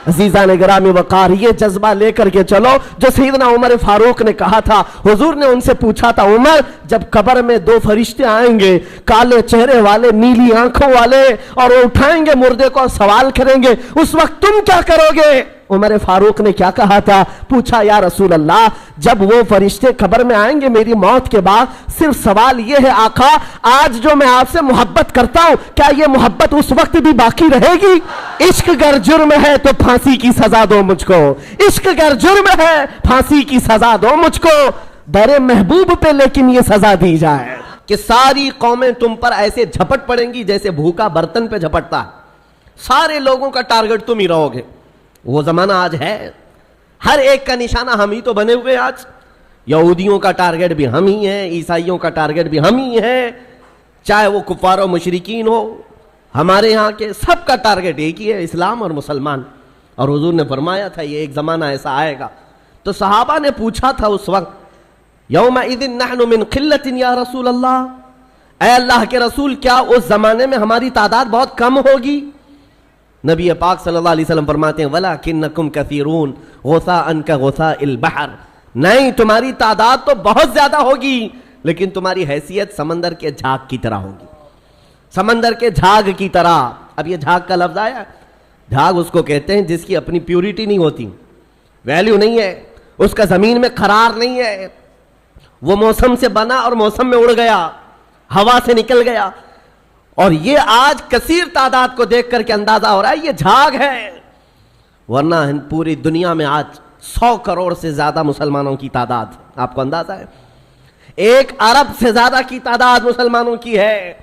عزیزان گرامی وقار، یہ جذبہ لے کر کے چلو جو سیدنا عمر فاروق نے کہا تھا۔ حضور نے ان سے پوچھا تھا، عمر جب قبر میں دو فرشتے آئیں گے، کالے چہرے والے، نیلی آنکھوں والے، اور وہ اٹھائیں گے مردے کو اور سوال کریں گے، اس وقت تم کیا کرو گے؟ عمر فاروق نے کیا کہا تھا؟ پوچھا، یا رسول اللہ جب وہ فرشتے قبر میں آئیں گے میری موت کے بعد، صرف سوال یہ ہے آقا آج جو میں آپ سے محبت کرتا ہوں کیا یہ محبت اس وقت بھی باقی رہے گی؟ عشق گر جرم ہے تو پھانسی کی سزا دو مجھ کو، عشق گر جرم ہے پھانسی کی سزا دو مجھ کو، در محبوب پہ لیکن یہ سزا دی جائے کہ ساری قومیں تم پر ایسے جھپٹ پڑیں گی جیسے بھوکا برتن پہ جھپٹتا ہے، سارے لوگوں کا ٹارگٹ تم ہی رہو گے۔ وہ زمانہ آج ہے، ہر ایک کا نشانہ ہم ہی تو بنے ہوئے، آج یہودیوں کا ٹارگٹ بھی ہم ہی ہیں، عیسائیوں کا ٹارگٹ بھی ہم ہی ہیں، چاہے وہ کفار و مشرکین ہو، ہمارے یہاں کے سب کا ٹارگٹ ایک ہی ہے، اسلام اور مسلمان۔ اور حضور نے فرمایا تھا یہ ایک زمانہ ایسا آئے گا۔ تو صحابہ نے پوچھا تھا اس وقت، یومئذ نحن من قلۃ یا رسول اللہ، اے اللہ کے رسول کیا اس زمانے میں ہماری تعداد بہت کم ہوگی؟ نبی پاک صلی اللہ علیہ وسلم فرماتے ہیں وَلَكِنَّكُمْ كَثِيرُونَ غُثَاءً كَغُثَاءِ الْبَحْرِ، نہیں تمہاری تعداد تو بہت زیادہ ہوگی لیکن تمہاری حیثیت سمندر کے جھاگ کی طرح ہوگی، سمندر کے جھاگ کی طرح۔ اب یہ جھاگ کا لفظ آیا، جھاگ اس کو کہتے ہیں جس کی اپنی پیورٹی نہیں ہوتی، ویلیو نہیں ہے، اس کا زمین میں قرار نہیں ہے، وہ موسم سے بنا اور موسم میں اڑ گیا، ہوا سے نکل گیا، اور یہ آج کثیر تعداد کو دیکھ کر کے اندازہ ہو رہا ہے یہ جھاگ ہے، ورنہ پوری دنیا میں آج 100 کروڑ سے زیادہ مسلمانوں کی تعداد، آپ کو اندازہ ہے 1 ارب سے زیادہ کی تعداد مسلمانوں کی ہے،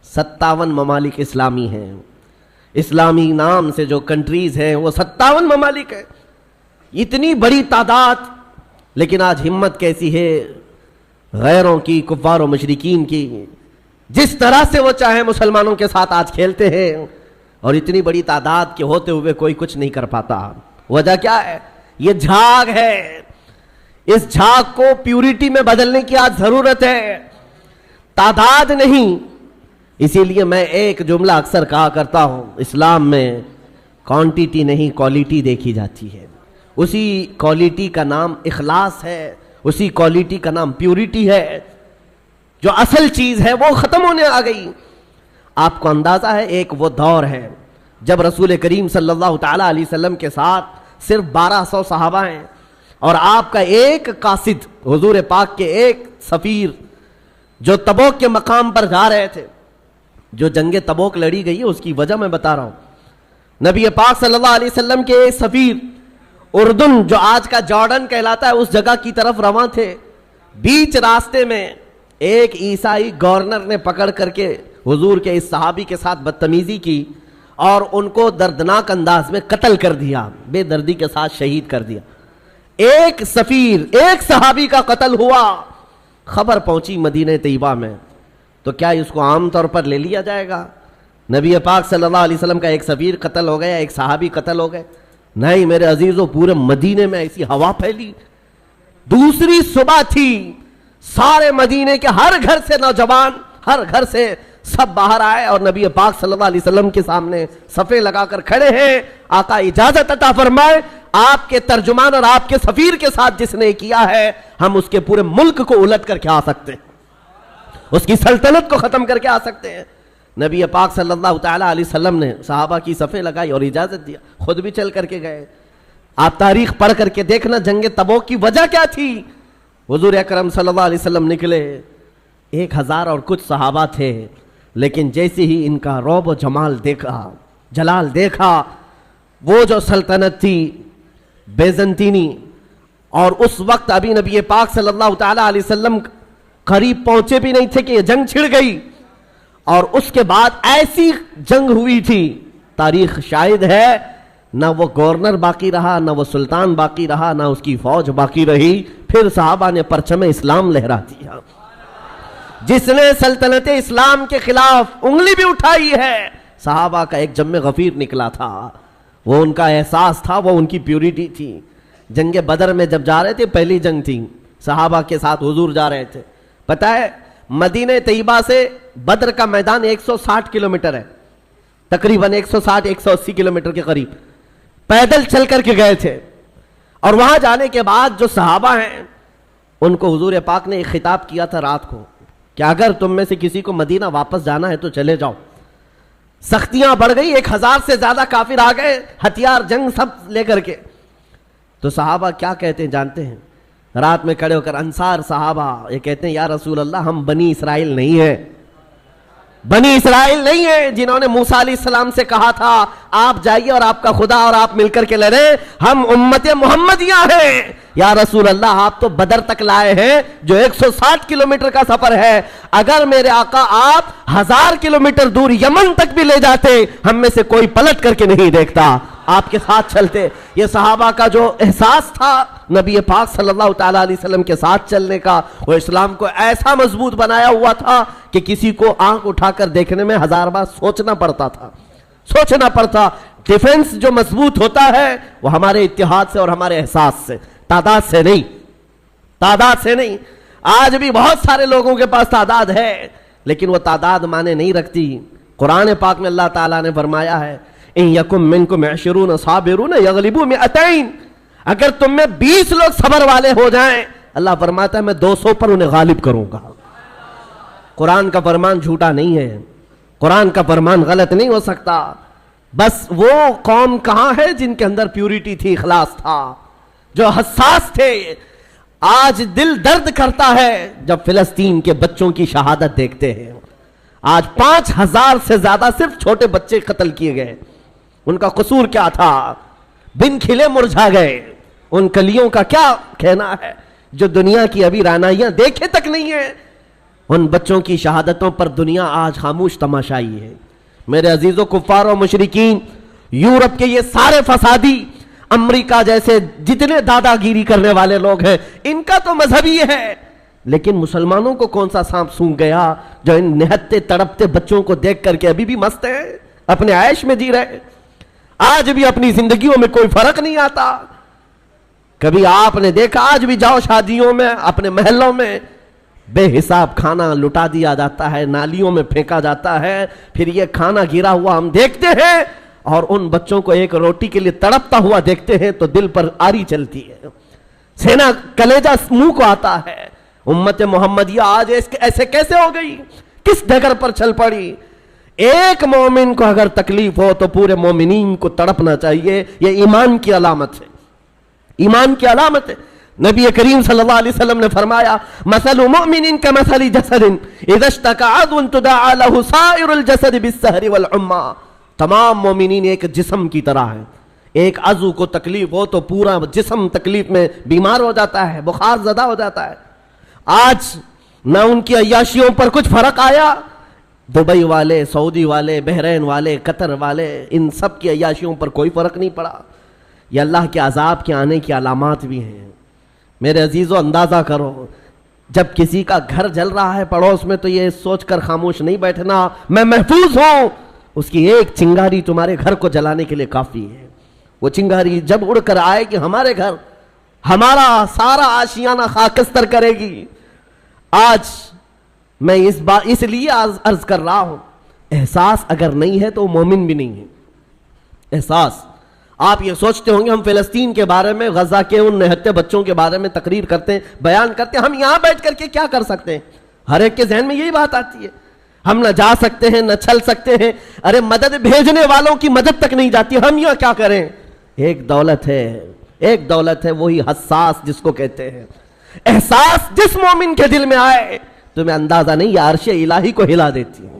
57 ممالک اسلامی ہیں، اسلامی نام سے جو کنٹریز ہیں وہ 57 ممالک ہیں، اتنی بڑی تعداد، لیکن آج ہمت کیسی ہے غیروں کی، کفار و مشرکین کی، جس طرح سے وہ چاہے مسلمانوں کے ساتھ آج کھیلتے ہیں، اور اتنی بڑی تعداد کے ہوتے ہوئے کوئی کچھ نہیں کر پاتا۔ وجہ کیا ہے؟ یہ جھاگ ہے، اس جھاگ کو پیورٹی میں بدلنے کی آج ضرورت ہے، تعداد نہیں۔ اسی لیے میں ایک جملہ اکثر کہا کرتا ہوں، اسلام میں کوانٹیٹی نہیں کوالٹی دیکھی جاتی ہے، اسی کوالٹی کا نام اخلاص ہے، اسی کوالٹی کا نام پیورٹی ہے، جو اصل چیز ہے وہ ختم ہونے آ گئی۔ آپ کو اندازہ ہے ایک وہ دور ہے جب رسول کریم صلی اللہ تعالیٰ علیہ وسلم کے ساتھ صرف 1200 صحابہ ہیں، اور آپ کا ایک قاصد، حضور پاک کے ایک سفیر جو تبوک کے مقام پر جا رہے تھے، جو جنگ تبوک لڑی گئی ہے اس کی وجہ میں بتا رہا ہوں، نبی پاک صلی اللہ علیہ وسلم کے ایک سفیر اردن جو آج کا جارڈن کہلاتا ہے اس جگہ کی طرف رواں تھے، بیچ راستے میں ایک عیسائی گورنر نے پکڑ کر کے حضور کے اس صحابی کے ساتھ بدتمیزی کی اور ان کو دردناک انداز میں قتل کر دیا، بے دردی کے ساتھ شہید کر دیا۔ ایک سفیر، ایک صحابی کا قتل ہوا، خبر پہنچی مدینہ طیبہ میں، تو کیا اس کو عام طور پر لے لیا جائے گا؟ نبی پاک صلی اللہ علیہ وسلم کا ایک سفیر قتل ہو گیا، ایک صحابی قتل ہو گئے؟ نہیں میرے عزیزوں، پورے مدینے میں ایسی ہوا پھیلی، دوسری صبح تھی، سارے مدینے کے ہر گھر سے نوجوان، ہر گھر سے سب باہر آئے اور نبی پاک صلی اللہ علیہ وسلم کے سامنے صفے لگا کر کھڑے ہیں۔ آقا اجازت عطا فرمائے، آپ کے ترجمان اور آپ کے سفیر کے ساتھ جس نے کیا ہے ہم اس کے پورے ملک کو الٹ کر کے آ سکتے ہیں، اس کی سلطنت کو ختم کر کے آ سکتے ہیں۔ نبی پاک صلی اللہ تعالیٰ علیہ وسلم نے صحابہ کی صفیں لگائی اور اجازت دیا، خود بھی چل کر کے گئے۔ آپ تاریخ پڑھ کر کے دیکھنا جنگ تبوک کی وجہ کیا تھی۔ حضور اکرم صلی اللہ علیہ وسلم نکلے، 1000 اور کچھ صحابہ تھے، لیکن جیسے ہی ان کا رعب و جلال دیکھا، وہ جو سلطنت تھی بیزنطینی، اور اس وقت ابھی نبی پاک صلی اللہ تعالیٰ علیہ وسلم قریب پہنچے بھی نہیں تھے کہ یہ جنگ چھڑ گئی، اور اس کے بعد ایسی جنگ ہوئی تھی، تاریخ شاہد ہے، نہ وہ گورنر باقی رہا، نہ وہ سلطان باقی رہا، نہ اس کی فوج باقی رہی، پھر صحابہ نے پرچم اسلام لہرا دیا۔ جس نے سلطنت اسلام کے خلاف انگلی بھی اٹھائی ہے، صحابہ کا ایک جم غفیر نکلا تھا، وہ ان کا احساس تھا، وہ ان کی پیورٹی تھی۔ جنگ بدر میں جب جا رہے تھے، پہلی جنگ تھی، صحابہ کے ساتھ حضور جا رہے تھے، پتہ ہے مدینہ طیبہ سے بدر کا میدان 160 کلومیٹر ہے، تقریباً 160-180 کلومیٹر کے قریب۔ پیدل چل کر کے گئے تھے، اور وہاں جانے کے بعد جو صحابہ ہیں ان کو حضور پاک نے ایک خطاب کیا تھا رات کو کہ اگر تم میں سے کسی کو مدینہ واپس جانا ہے تو چلے جاؤ۔ سختیاں بڑھ گئی، 1000 سے زیادہ کافر آ گئے، ہتھیار جنگ سب لے کر کے۔ تو صحابہ کیا کہتے ہیں جانتے ہیں؟ رات میں کھڑے ہو کر انصار صحابہ یہ کہتے ہیں یا رسول اللہ ہم بنی اسرائیل نہیں ہیں، بنی اسرائیل نہیں ہیں جنہوں نے موسیٰ علیہ السلام سے کہا تھا آپ جائیے اور آپ کا خدا اور آپ مل کر کے لڑیں، ہم امت محمدیہ ہیں۔ یا رسول اللہ آپ تو بدر تک لائے ہیں جو 160 کلومیٹر کا سفر ہے، اگر میرے آقا آپ 1000 کلومیٹر دور یمن تک بھی لے جاتے ہم میں سے کوئی پلٹ کر کے نہیں دیکھتا، آپ کے ساتھ چلتے۔ یہ صحابہ کا جو احساس تھا نبی پاک صلی اللہ تعالیٰ علیہ وسلم کے ساتھ چلنے کا، وہ اسلام کو ایسا مضبوط بنایا ہوا تھا کہ کسی کو آنکھ اٹھا کر دیکھنے میں 1000 بار سوچنا پڑتا۔ ڈیفنس جو مضبوط ہوتا ہے وہ ہمارے اتحاد سے اور ہمارے احساس سے، تعداد سے نہیں۔ آج بھی بہت سارے لوگوں کے پاس تعداد ہے لیکن وہ تعداد معنی نہیں رکھتی۔ قرآن پاک میں اللہ تعالیٰ نے فرمایا ہے ان یکم منکم 20 صابرون یغلبوا 200، اگر تم میں 20 لوگ صبر والے ہو جائیں اللہ فرماتا ہے میں 200 پر انہیں غالب کروں گا۔ قرآن کا فرمان جھوٹا نہیں ہے، قرآن کا فرمان غلط نہیں ہو سکتا۔ بس وہ قوم کہاں ہے جن کے اندر پیوریٹی تھی، اخلاص تھا، جو حساس تھے۔ آج دل درد کرتا ہے جب فلسطین کے بچوں کی شہادت دیکھتے ہیں۔ آج 5000 سے زیادہ صرف چھوٹے بچے قتل کیے گئے، ان کا قصور کیا تھا؟ بن کھلے مرجھا گئے، ان کلیوں کا کیا کہنا ہے جو دنیا کی ابھی رعنائیاں دیکھے تک نہیں ہیں؟ ان بچوں کی شہادتوں پر دنیا آج خاموش تماشائی ہے۔ میرے عزیزوں، کفار و مشرکین، یورپ کے یہ سارے فسادی، امریکہ جیسے جتنے دادا گیری کرنے والے لوگ ہیں، ان کا تو مذہب ہی ہے، لیکن مسلمانوں کو کون سا سانپ سونگھ گیا جو ان نہتے تڑپتے بچوں کو دیکھ کر کے ابھی بھی مست ہیں، اپنے عیش میں جی رہے، آج بھی اپنی زندگیوں میں کوئی فرق نہیں آتا۔ کبھی آپ نے دیکھا آج بھی جاؤ شادیوں میں، اپنے محلوں میں بے حساب کھانا لٹا دیا جاتا ہے، نالیوں میں پھینکا جاتا ہے، پھر یہ کھانا گرا ہوا ہم دیکھتے ہیں اور ان بچوں کو ایک روٹی کے لیے تڑپتا ہوا دیکھتے ہیں تو دل پر آری چلتی ہے، سینہ کلیجہ منہ کو آتا ہے۔ امت محمدیہ آج ایسے کیسے ہو گئی؟ کس ڈگر پر چل پڑی؟ ایک مومن کو اگر تکلیف ہو تو پورے مومنین کو تڑپنا چاہیے، یہ ایمان کی علامت ہے، ایمان کی علامت ہے۔ نبی کریم صلی اللہ علیہ وسلم نے فرمایا مثل مؤمن کمثل جسد اذا اشتكى عضو تداعى له سائر الجسد بالسهر والحمى، تمام مومنین ایک جسم کی طرح ہیں، ایک عضو کو تکلیف ہو تو پورا جسم تکلیف میں بیمار ہو جاتا ہے، بخار زدہ ہو جاتا ہے۔ آج نہ ان کی عیاشیوں پر کچھ فرق آیا، دبئی والے، سعودی والے، بحرین والے، قطر والے، ان سب کی عیاشیوں پر کوئی فرق نہیں پڑا۔ یہ اللہ کے عذاب کے آنے کی علامات بھی ہیں۔ میرے عزیزو، اندازہ کرو جب کسی کا گھر جل رہا ہے پڑوس میں تو یہ سوچ کر خاموش نہیں بیٹھنا میں محفوظ ہوں، اس کی ایک چنگاری تمہارے گھر کو جلانے کے لیے کافی ہے۔ وہ چنگاری جب اڑ کر آئے کہ ہمارے گھر، ہمارا سارا آشیانہ خاکستر کرے گی۔ آج میں اس لیے عرض کر رہا ہوں، احساس اگر نہیں ہے تو مومن بھی نہیں ہے۔ احساس، آپ یہ سوچتے ہوں گے ہم فلسطین کے بارے میں، غزہ کے ان نہتے بچوں کے بارے میں تقریر کرتے ہیں، بیان کرتے ہیں، ہم یہاں بیٹھ کر کے کیا کر سکتے ہیں؟ ہر ایک کے ذہن میں یہی بات آتی ہے، ہم نہ جا سکتے ہیں نہ چل سکتے ہیں، ارے مدد بھیجنے والوں کی مدد تک نہیں جاتی، ہم یہاں کیا کریں؟ ایک دولت ہے وہی حساس جس کو کہتے ہیں۔ احساس جس مومن کے دل میں آئے تمہیں اندازہ نہیں، یہ عرش الہی کو ہلا دیتی ہے،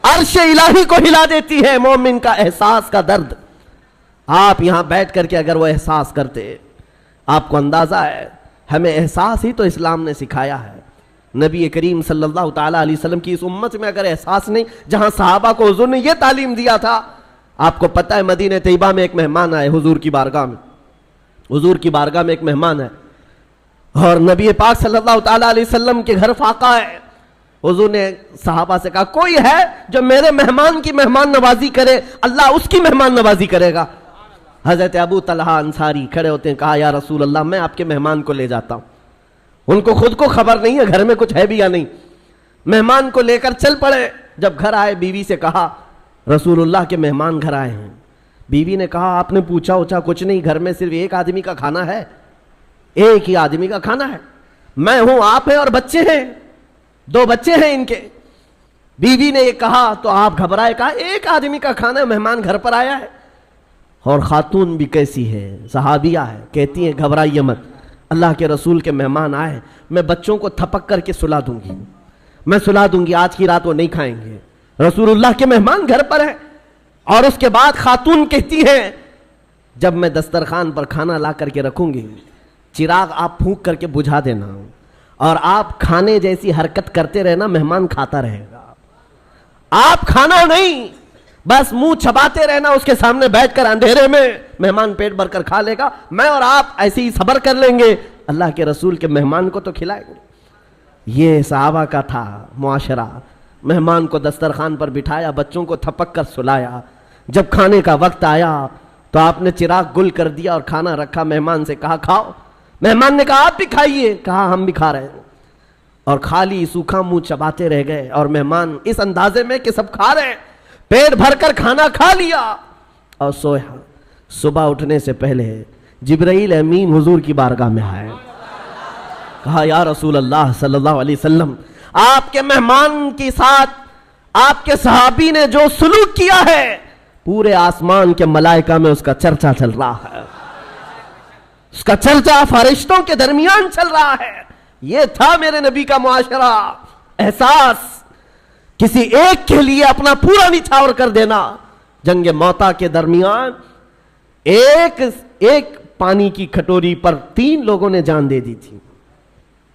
عرش الہی کو ہلا دیتی ہے مومن کا احساس کا درد۔ آپ یہاں بیٹھ کر کے اگر وہ احساس کرتے، آپ کو اندازہ ہے ہمیں احساس ہی تو اسلام نے سکھایا ہے۔ نبی کریم صلی اللہ تعالیٰ علیہ وسلم کی اس امت میں اگر احساس نہیں، جہاں صحابہ کو حضور نے یہ تعلیم دیا تھا۔ آپ کو پتہ ہے مدینہ طیبہ میں ایک مہمان آئے حضور کی بارگاہ میں ایک مہمان ہے، اور نبی پاک صلی اللہ تعالیٰ علیہ وسلم کے گھر فاقہ ہے۔ حضور نے صحابہ سے کہا کوئی ہے جو میرے مہمان کی مہمان نوازی کرے، اللہ اس کی مہمان نوازی کرے گا۔ حضرت ابو طلحہ انصاری کھڑے ہوتے ہیں، کہا یا رسول اللہ میں آپ کے مہمان کو لے جاتا ہوں۔ ان کو خود کو خبر نہیں ہے گھر میں کچھ ہے بھی یا نہیں، مہمان کو لے کر چل پڑے۔ جب گھر آئے بیوی سے کہا رسول اللہ کے مہمان گھر آئے ہیں۔ بیوی نے کہا آپ نے پوچھا اوچھا کچھ نہیں, گھر میں صرف ایک آدمی کا کھانا ہے, ایک ہی آدمی کا کھانا ہے, میں ہوں آپ ہیں اور بچے ہیں, 2 بچے ہیں ان کے. بیوی نے یہ کہا تو آپ گھبرائے, کہا ایک آدمی کا کھانا ہے, مہمان گھر پر آیا ہے. اور خاتون بھی کیسی ہے, صحابیہ ہے, کہتی ہیں گھبرائیے مت, اللہ کے رسول کے مہمان آئے, میں بچوں کو تھپک کر کے سلا دوں گی, میں سلا دوں گی, آج کی رات وہ نہیں کھائیں گے, رسول اللہ کے مہمان گھر پر ہیں. اور اس کے بعد خاتون کہتی ہیں جب میں دسترخوان پر کھانا لا کر کے رکھوں گی, چراغ آپ پھونک کر کے بجھا دینا, اور آپ کھانے جیسی حرکت کرتے رہنا, مہمان کھاتا رہے گا. آپ کھانا نہیں, بس منہ چباتے رہنا اس کے سامنے بیٹھ کر اندھیرے میں, مہمان پیٹ بھر کر کھا لے گا, میں اور آپ ایسے ہی صبر کر لیں گے, اللہ کے رسول کے مہمان کو تو کھلائیں گے. یہ صحابہ کا تھا معاشرہ. مہمان کو دسترخوان پر بٹھایا, بچوں کو تھپک کر سلایا. جب کھانے کا وقت آیا تو آپ نے چراغ گل کر دیا اور کھانا رکھا, مہمان سے کہا کھاؤ. مہمان نے کہا آپ بھی کھائیے, کہا ہم بھی کھا رہے ہیں, اور خالی سوکھا منہ چباتے رہ گئے. اور مہمان اس اندازے میں کہ سب کھا رہے ہیں, پیٹ بھر کر کھانا کھا لیا اور سویا. صبح اٹھنے سے پہلے جبرائیل امین حضور کی بارگاہ میں آئے, کہا یا رسول اللہ صلی اللہ علیہ وسلم, آپ کے مہمان کے ساتھ آپ کے صحابی نے جو سلوک کیا ہے, پورے آسمان کے ملائکہ میں اس کا چرچا چل رہا ہے, اس کا چرچا فرشتوں کے درمیان چل رہا ہے. یہ تھا میرے نبی کا معاشرہ, احساس, کسی ایک کے لیے اپنا پورا نچھاور کر دینا. جنگ موتا کے درمیان ایک پانی کی کھٹوری پر 3 لوگوں نے جان دے دی تھی.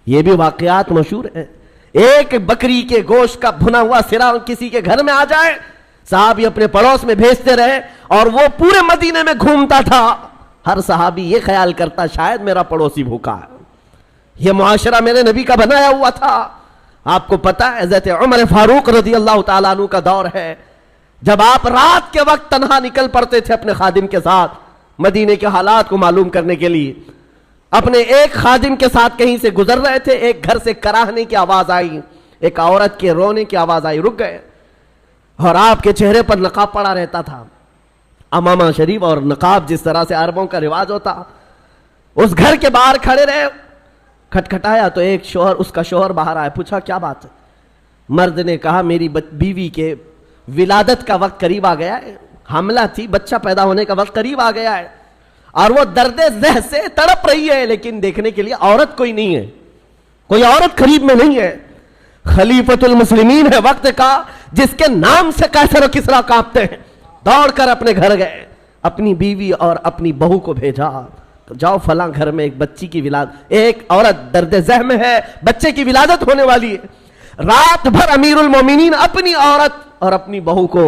یہ بھی واقعات مشہور ہیں. ایک بکری کے گوشت کا بھنا ہوا سرا کسی کے گھر میں آ جائے, صحابی اپنے پڑوس میں بھیجتے رہے, اور وہ پورے مدینے میں گھومتا تھا. ہر صحابی یہ خیال کرتا شاید میرا پڑوسی بھوکا ہے. یہ معاشرہ میرے نبی کا بنایا ہوا تھا. آپ کو پتا ہے حضرت عمر فاروق رضی اللہ تعالیٰ عنہ کا دور ہے, جب آپ رات کے وقت تنہا نکل پڑتے تھے اپنے خادم کے ساتھ مدینے کے حالات کو معلوم کرنے کے لیے. اپنے ایک خادم کے ساتھ کہیں سے گزر رہے تھے, ایک گھر سے کراہنے کی آواز آئی, ایک عورت کے رونے کی آواز آئی, رک گئے. اور آپ کے چہرے پر نقاب پڑا رہتا تھا, امامہ شریف اور نقاب جس طرح سے عربوں کا رواج ہوتا. اس گھر کے باہر کھڑے رہے, کھٹکھٹایا تو ایک شوہر, اس کا شوہر باہر آیا, پوچھا کیا بات ہے. مرد نے کہا میری بیوی کے ولادت کا وقت قریب آ گیا ہے, حاملہ تھی, بچہ پیدا ہونے کا وقت قریب آ گیا ہے, اور وہ درد زہ سے تڑپ رہی ہے, لیکن دیکھنے کے لیے عورت کوئی نہیں ہے, کوئی عورت قریب میں نہیں ہے. خلیفۃ المسلمین ہے وقت کا, جس کے نام سے قیصر و کسریٰ کانپتے ہیں. دوڑ کر اپنے گھر گئے, اپنی بیوی اور اپنی بہو کو بھیجا, جاؤ فلاں گھر میں ایک بچی کی ایک عورت درد زہ میں ہے, بچے کی ولادت ہونے والی ہے. رات بھر امیر المومنین اپنی عورت اور اپنی بہو کو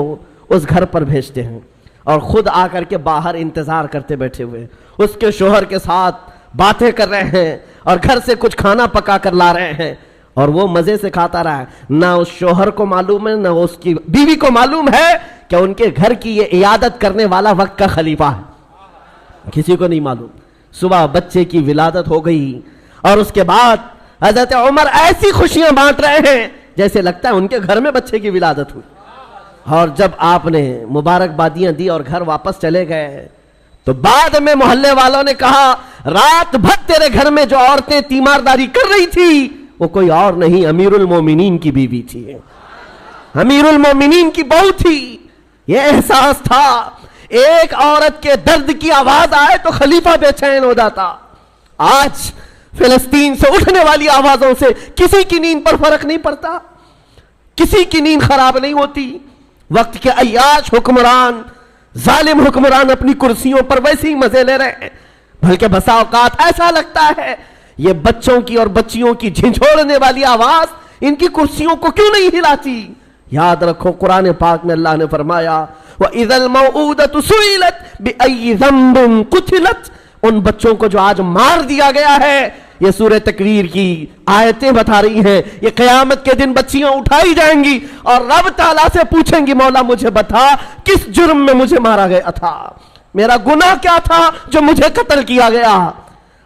اس گھر پر بھیجتے ہیں, اور خود آ کر کے باہر انتظار کرتے بیٹھے ہوئے, اس کے شوہر کے ساتھ باتیں کر رہے ہیں, اور گھر سے کچھ کھانا پکا کر لا رہے ہیں, اور وہ مزے سے کھاتا رہا ہے. نہ اس شوہر کو معلوم ہے, نہ اس کی بیوی کو معلوم ہے کہ ان کے گھر کی یہ عیادت کرنے والا وقت کا خلیفہ ہے, کسی کو نہیں معلوم. صبح بچے کی ولادت ہو گئی, اور اس کے بعد حضرت عمر ایسی خوشیاں بانٹ رہے ہیں جیسے لگتا ہے ان کے گھر میں بچے کی ولادت ہوئی. اور جب آپ نے مبارکبادیاں دی اور گھر واپس چلے گئے, تو بعد میں محلے والوں نے کہا رات بھر تیرے گھر میں جو عورتیں تیمارداری کر رہی تھی وہ کوئی اور نہیں, امیر المومنین کی بیوی تھی, امیر المومنین کی بہو تھی. یہ احساس تھا, ایک عورت کے درد کی آواز آئے تو خلیفہ بے چین ہو جاتا. آج فلسطین سے اٹھنے والی آوازوں سے کسی کی نیند پر فرق نہیں پڑتا, کسی کی نیند خراب نہیں ہوتی. وقت کے عیاش حکمران, ظالم حکمران اپنی کرسیوں پر ویسے ہی مزے لے رہے ہیں, بلکہ بسا اوقات ایسا لگتا ہے یہ بچوں کی اور بچیوں کی جھنجھوڑنے والی آواز ان کی کرسیوں کو کیوں نہیں ہلاتی. یاد رکھو قرآن پاک میں اللہ نے فرمایا وَإِذَا الْمَوْءُودَةُ سُئِلَتْ بِأَيِّ ذَنبٍ قُتِلَتْ, ان بچوں کو جو آج مار دیا گیا ہے, یہ سورہ تکویر کی آیتیں بتا رہی ہیں, یہ قیامت کے دن بچیاں اٹھائی جائیں گی اور رب تعالیٰ سے پوچھیں گی مولا مجھے بتا کس جرم میں مجھے مارا گیا تھا, میرا گناہ کیا تھا جو مجھے قتل کیا گیا.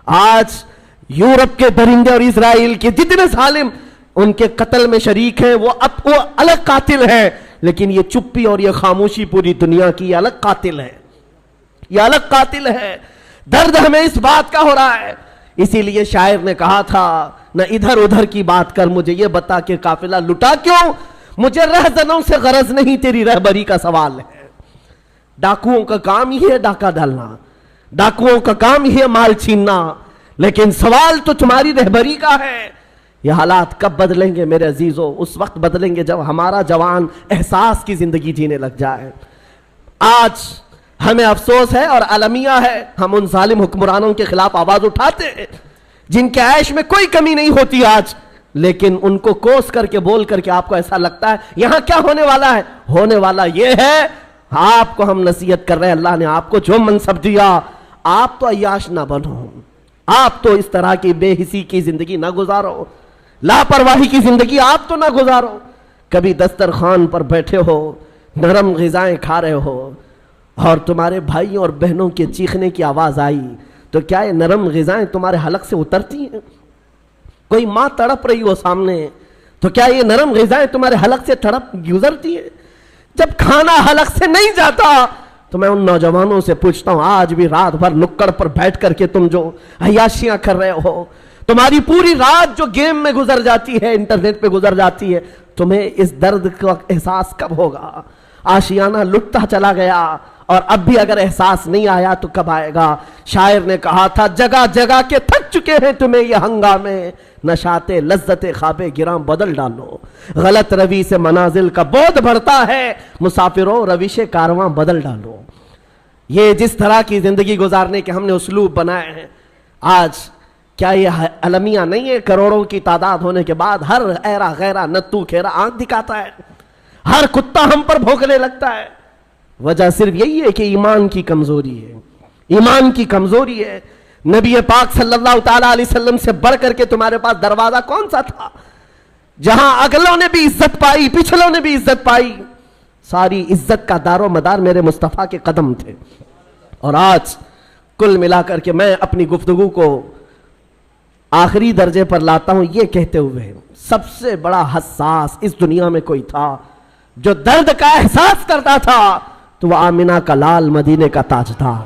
آج یورپ کے درندے اور اسرائیل کے جتنے ظالم ان کے قتل میں شریک ہیں وہ الگ قاتل ہیں, لیکن یہ چپی اور یہ خاموشی پوری دنیا کی الگ قاتل ہے. یہ الگ قاتل ہے. درد ہمیں اس بات کا ہو رہا ہے. اسی لیے شاعر نے کہا تھا نہ ادھر ادھر کی بات کر, مجھے یہ بتا کہ قافلہ لٹا کیوں, مجھے رہزنوں سے غرض نہیں, تیری رہبری کا سوال ہے. ڈاکوؤں کا کام ہی ہے ڈاکہ ڈالنا, ڈاکوؤں کا کام ہی ہے مال چھیننا, لیکن سوال تو تمہاری رہبری کا ہے. یہ حالات کب بدلیں گے میرے عزیزو؟ اس وقت بدلیں گے جب ہمارا جوان احساس کی زندگی جینے لگ جائے. آج ہمیں افسوس ہے اور المیہ ہے, ہم ان ظالم حکمرانوں کے خلاف آواز اٹھاتے ہیں جن کے عیش میں کوئی کمی نہیں ہوتی آج, لیکن ان کو کوس کر کے بول کر کے آپ کو ایسا لگتا ہے یہاں کیا ہونے والا ہے. ہونے والا یہ ہے, آپ کو ہم نصیحت کر رہے ہیں, اللہ نے آپ کو جو منصب دیا آپ تو عیاش نہ بنو, آپ تو اس طرح کی بے حسی کی زندگی نہ گزارو, لاپرواہی کی زندگی آپ تو نہ گزارو. کبھی دسترخوان پر بیٹھے ہو, نرم غذائیں کھا رہے ہو اور تمہارے بھائیوں اور بہنوں کے چیخنے کی آواز آئی, تو کیا یہ نرم غذائیں تمہارے حلق سے اترتی ہیں؟ کوئی ماں تڑپ رہی ہو سامنے, تو کیا یہ نرم غذائیں تمہارے حلق سے تڑپ گزرتی ہیں؟ جب کھانا حلق سے نہیں جاتا تو میں ان نوجوانوں سے پوچھتا ہوں, آج بھی رات بھر نکڑ پر بیٹھ کر کے تم جو عیاشیاں کر رہے ہو, تمہاری پوری رات جو گیم میں گزر جاتی ہے, انٹرنیٹ پہ گزر جاتی ہے, تمہیں اس درد کا احساس کب ہوگا؟ آشیانہ لٹتا چلا گیا اور اب بھی اگر احساس نہیں آیا تو کب آئے گا؟ شاعر نے کہا تھا جگہ جگہ کے تھک چکے ہیں تمہیں یہ ہنگامے, نشاط لذت خواب گراں بدل ڈالو, غلط روی سے منازل کا بودھ بڑھتا ہے, مسافروں روش کارواں بدل ڈالو. یہ جس طرح کی زندگی گزارنے کے ہم نے اسلوب بنائے ہیں, آج کیا یہ المیہ نہیں ہے؟ کروڑوں کی تعداد ہونے کے بعد ہر ایرا غیرہ نتو کھیرا آنکھ دکھاتا ہے, ہر کتا ہم پر بھونکنے لگتا ہے. وجہ صرف یہی ہے کہ ایمان کی کمزوری ہے, ایمان کی کمزوری ہے. نبی پاک صلی اللہ تعالیٰ علیہ وسلم سے بڑھ کر کے تمہارے پاس دروازہ کون سا تھا جہاں اگلوں نے بھی عزت پائی, پچھلوں نے بھی عزت پائی؟ ساری عزت کا دار و مدار میرے مصطفیٰ کے قدم تھے. اور آج کل ملا کر کے میں اپنی گفتگو کو آخری درجے پر لاتا ہوں یہ کہتے ہوئے, سب سے بڑا حساس اس دنیا میں کوئی تھا جو درد کا احساس کرتا تھا تو وہ آمنہ کا لال مدینے کا تاجدار,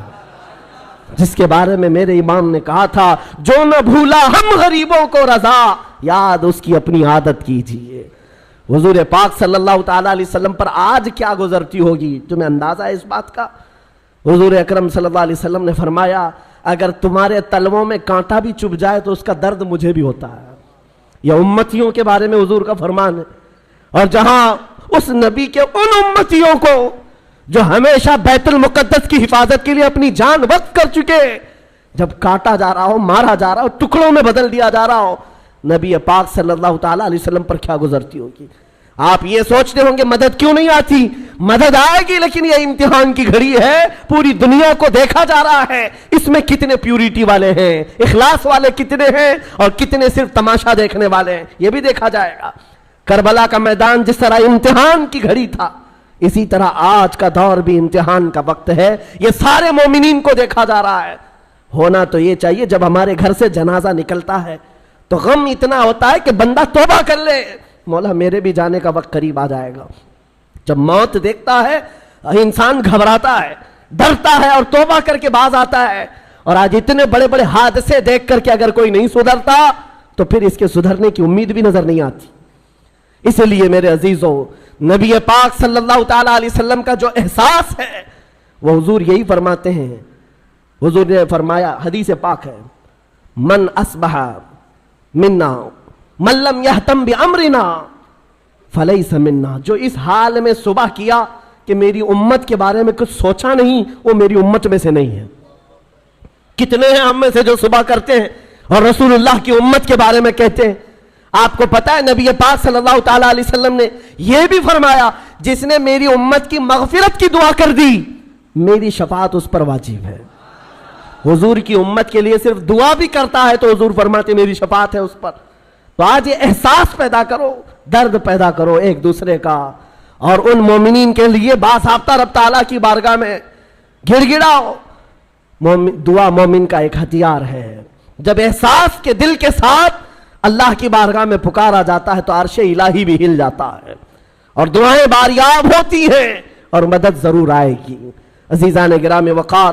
جس کے بارے میں میرے امام نے کہا تھا جو نہ بھولا ہم غریبوں کو رضا, یاد اس کی اپنی عادت کیجئے. حضور پاک صلی اللہ تعالیٰ علیہ وسلم پر آج کیا گزرتی ہوگی, تمہیں اندازہ ہے اس بات کا؟ حضور اکرم صلی اللہ علیہ وسلم نے فرمایا اگر تمہارے تلووں میں کانٹا بھی چبھ جائے تو اس کا درد مجھے بھی ہوتا ہے. یہ امتیوں کے بارے میں حضور کا فرمان ہے. اور جہاں اس نبی کے ان امتیوں کو جو ہمیشہ بیت المقدس کی حفاظت کے لیے اپنی جان وقف کر چکے, جب کاٹا جا رہا ہو, مارا جا رہا ہو, ٹکڑوں میں بدل دیا جا رہا ہو, نبی پاک صلی اللہ تعالیٰ علیہ وسلم پر کیا گزرتی ہوگی؟ آپ یہ سوچتے ہوں گے مدد کیوں نہیں آتی؟ مدد آئے گی, لیکن یہ امتحان کی گھڑی ہے. پوری دنیا کو دیکھا جا رہا ہے اس میں کتنے پیوریٹی والے ہیں, اخلاص والے کتنے ہیں اور کتنے صرف تماشا دیکھنے والے ہیں, یہ بھی دیکھا جائے گا. کربلا کا میدان جس طرح امتحان کی گھڑی تھا, اسی طرح آج کا دور بھی امتحان کا وقت ہے. یہ سارے مومنین کو دیکھا جا رہا ہے. ہونا تو یہ چاہیے جب ہمارے گھر سے جنازہ نکلتا ہے تو غم اتنا ہوتا ہے کہ بندہ توبہ کر لے, مولا میرے بھی جانے کا وقت قریب آ جائے گا. جب موت دیکھتا ہے انسان گھبراتا ہے, ڈرتا ہے اور توبہ کر کے باز آتا ہے. اور آج اتنے بڑے بڑے حادثے دیکھ کر کے اگر کوئی نہیں سدھرتا تو پھر اس کے سدھرنے کی امید بھی نظر نہیں آتی. اس لیے میرے عزیزوں, نبی پاک صلی اللہ تعالیٰ علیہ وسلم کا جو احساس ہے وہ حضور یہی فرماتے ہیں. حضور نے فرمایا, حدیث پاک ہے, من اصبح منا من لم یہتم بامرنا فلیس منا, جو اس حال میں صبح کیا کہ میری امت کے بارے میں کچھ سوچا نہیں, وہ میری امت میں سے نہیں ہے. کتنے ہیں ہم میں سے جو صبح کرتے ہیں اور رسول اللہ کی امت کے بارے میں کہتے ہیں؟ آپ کو پتا ہے نبی پاک صلی اللہ تعالیٰ علیہ وسلم نے یہ بھی فرمایا جس نے میری امت کی مغفرت کی دعا کر دی میری شفاعت اس پر واجب ہے. حضور کی امت کے لیے صرف دعا بھی کرتا ہے تو حضور فرماتے میری شفاعت ہے اس پر. تو آج یہ احساس پیدا کرو, درد پیدا کرو ایک دوسرے کا, اور ان مومنین کے لیے باضابطہ رب تعالیٰ کی بارگاہ میں گڑ گڑاؤ. دعا مومن کا ایک ہتھیار ہے. جب احساس کے دل کے ساتھ اللہ کی بارگاہ میں پکارا جاتا ہے تو عرش الہی بھی ہل جاتا ہے اور دعائیں باریاب ہوتی ہیں اور مدد ضرور آئے گی. عزیزان گرامی وقار,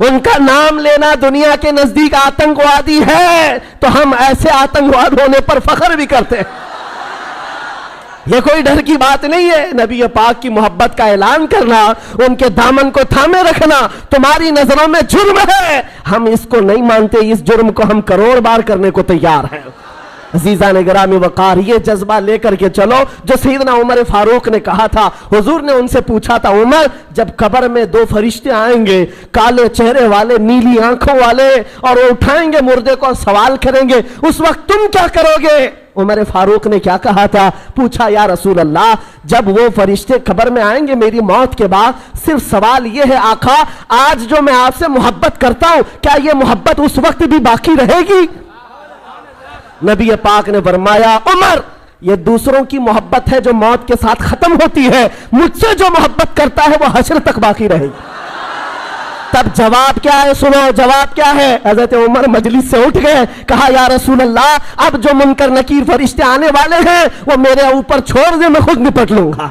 ان کا نام لینا دنیا کے نزدیک آتنکوادی ہے تو ہم ایسے آتنکواد ہونے پر فخر بھی کرتے ہیں. یہ کوئی ڈر کی بات نہیں ہے. نبی پاک کی محبت کا اعلان کرنا, ان کے دامن کو تھامے رکھنا تمہاری نظروں میں جرم ہے. ہم اس کو نہیں مانتے, اس جرم کو ہم کروڑ بار کرنے کو تیار ہیں. عزیزان گرامی وقار, یہ جذبہ لے کر کے چلو جو سیدنا عمر فاروق نے کہا تھا. حضور نے ان سے پوچھا تھا, عمر جب قبر میں دو فرشتے آئیں گے, کالے چہرے والے, نیلی آنکھوں والے, اور وہ اٹھائیں گے مردے کو اور سوال کریں گے, اس وقت تم کیا کرو گے؟ عمر فاروق نے کیا کہا تھا؟ پوچھا, یا رسول اللہ, جب وہ فرشتے قبر میں آئیں گے میری موت کے بعد, صرف سوال یہ ہے آقا, آج جو میں آپ سے محبت کرتا ہوں کیا یہ محبت اس وقت بھی باقی رہے گی؟ نبی پاک نے فرمایا, عمر یہ دوسروں کی محبت ہے جو موت کے ساتھ ختم ہوتی ہے, مجھ سے جو محبت کرتا ہے وہ حشر تک باقی رہے گی. تب جواب کیا ہے؟ سنو جواب کیا ہے. حضرت عمر مجلس سے اٹھ گئے, کہا یا رسول اللہ, اب جو منکر نکیر فرشتے آنے والے ہیں وہ میرے اوپر چھوڑ دے, میں خود نپٹ لوں گا.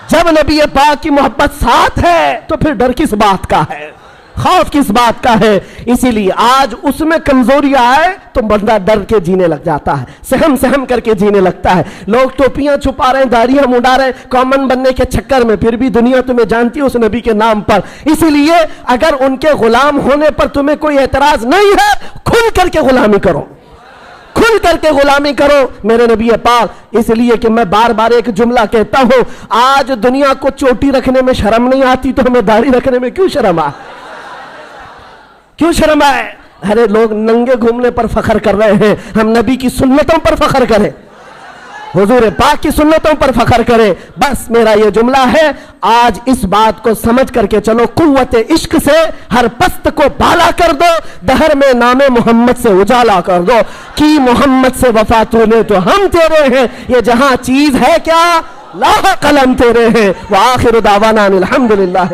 جب نبی پاک کی محبت ساتھ ہے تو پھر ڈر کس بات کا ہے, خوف کس بات کا ہے؟ اسی لیے آج اس میں کمزوری آئے تو بندہ ڈر کے جینے لگ جاتا ہے, سہم سہم کر کے جینے لگتا ہے. لوگ ٹوپیاں چھپا رہے ہیں, داڑھیاں منڈا رہے ہیں کامن بننے کے چکر میں, پھر بھی دنیا تمہیں جانتی ہے اس نبی کے نام پر. اسی لیے اگر ان کے غلام ہونے پر تمہیں کوئی اعتراض نہیں ہے, کھل کر کے غلامی کرو, کھل کر کے غلامی کرو میرے نبی پاک. اس لیے کہ میں بار بار ایک جملہ کہتا ہوں, آج دنیا کو چوٹی رکھنے میں شرم نہیں آتی تو ہمیں داڑھی رکھنے میں کیوں شرم آئے؟ کیوں شرم آئے؟ ارے لوگ ننگے گھومنے پر فخر کر رہے ہیں, ہم نبی کی سنتوں پر فخر کریں, حضور پاک کی سنتوں پر فخر کریں. بس میرا یہ جملہ ہے, آج اس بات کو سمجھ کر کے چلو, قوت عشق سے ہر پست کو بالا کر دو, دہر میں نام محمد سے اجالا کر دو, کی محمد سے وفا تو نے تو ہم تیرے ہیں, یہ جہاں چیز ہے کیا لاح قلم تیرے ہیں. وآخر دعوانا الحمدللہ.